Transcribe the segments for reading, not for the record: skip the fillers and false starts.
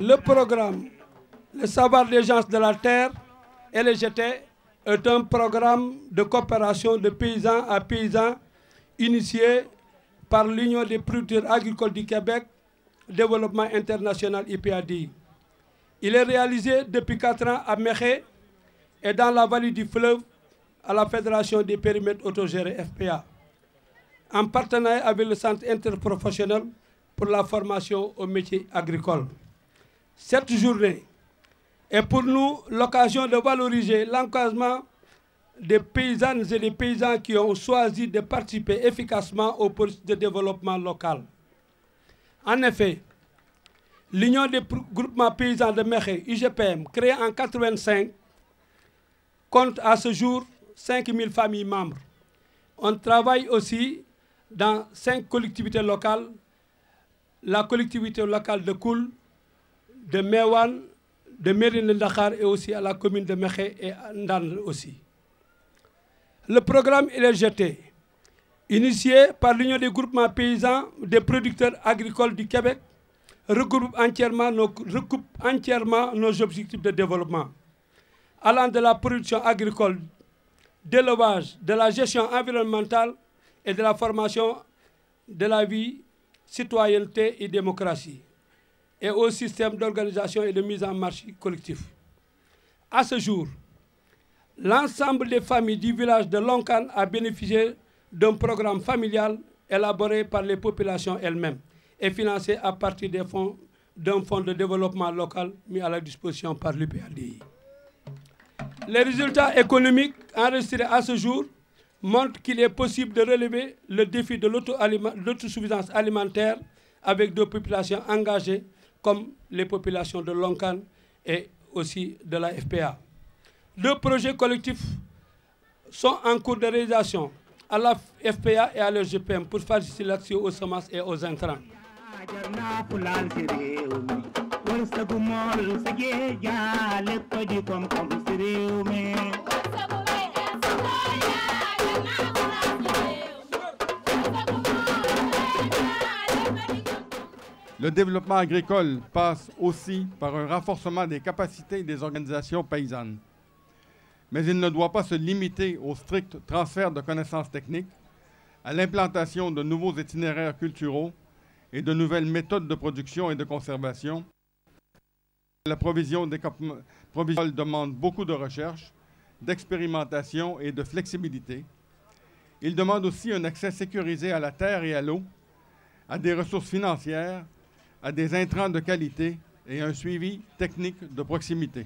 Le programme Le savoir des gens de la terre, LGT, est un programme de coopération de paysans à paysans initié par l'Union des producteurs agricoles du Québec, Développement International IPADI. Il est réalisé depuis 4 ans à Mékhé et dans la vallée du fleuve à la Fédération des périmètres autogérés FPA, en partenariat avec le Centre interprofessionnel pour la formation aux métiers agricoles. Cette journée est pour nous l'occasion de valoriser l'engagement des paysannes et des paysans qui ont choisi de participer efficacement au processus de développement local. En effet, l'Union des groupements paysans de Mékhé, UGPM, créée en 1985, compte à ce jour 5000 familles membres. On travaille aussi dans 5 collectivités locales, la collectivité locale de Koul, de Mewan, de Mérina Dakhar et aussi à la commune de Mékhé et Ndande aussi. Le programme LGT, initié par l'Union des groupements paysans des producteurs agricoles du Québec, regroupe entièrement nos objectifs de développement, allant de la production agricole, d'élevage, de la gestion environnementale et de la formation de la vie, citoyenneté et démocratie, et au système d'organisation et de mise en marche collectif. À ce jour, l'ensemble des familles du village de Lonkan a bénéficié d'un programme familial élaboré par les populations elles-mêmes et financé à partir des fonds d'un fonds de développement local mis à la disposition par l'UPADI. Les résultats économiques enregistrés à ce jour montrent qu'il est possible de relever le défi de l'autosuffisance alimentaire avec des populations engagées comme les populations de Lonkan et aussi de la FPA. 2 projets collectifs sont en cours de réalisation à la FPA et à l'UGPM pour faciliter l'accès aux semences et aux intrants. Le développement agricole passe aussi par un renforcement des capacités des organisations paysannes. Mais il ne doit pas se limiter au strict transfert de connaissances techniques, à l'implantation de nouveaux itinéraires culturaux et de nouvelles méthodes de production et de conservation. La provision demande beaucoup de recherche, d'expérimentation et de flexibilité. Il demande aussi un accès sécurisé à la terre et à l'eau, à des ressources financières, à des intrants de qualité et un suivi technique de proximité.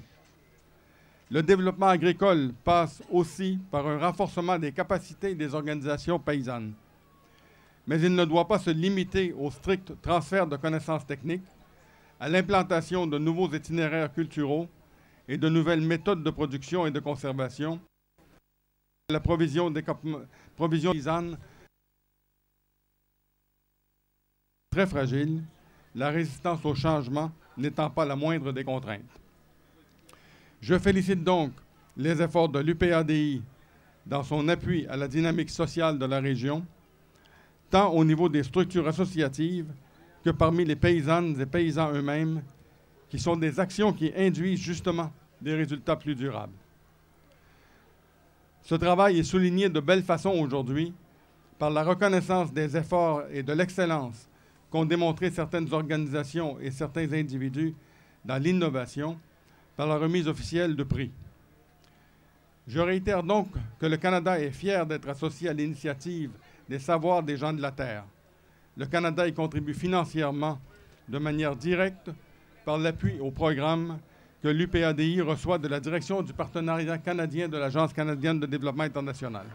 Le développement agricole passe aussi par un renforcement des capacités des organisations paysannes. Mais il ne doit pas se limiter au strict transfert de connaissances techniques, à l'implantation de nouveaux itinéraires culturaux et de nouvelles méthodes de production et de conservation. La provision paysanne très fragile, la résistance au changement n'étant pas la moindre des contraintes. Je félicite donc les efforts de l'UPADI dans son appui à la dynamique sociale de la région, tant au niveau des structures associatives que parmi les paysannes et paysans eux-mêmes, qui sont des actions qui induisent justement des résultats plus durables. Ce travail est souligné de belle façon aujourd'hui par la reconnaissance des efforts et de l'excellence qu'ont démontré certaines organisations et certains individus dans l'innovation par la remise officielle de prix. Je réitère donc que le Canada est fier d'être associé à l'initiative des savoirs des gens de la Terre. Le Canada y contribue financièrement de manière directe par l'appui au programme que l'UPADI reçoit de la direction du partenariat canadien de l'Agence canadienne de développement international.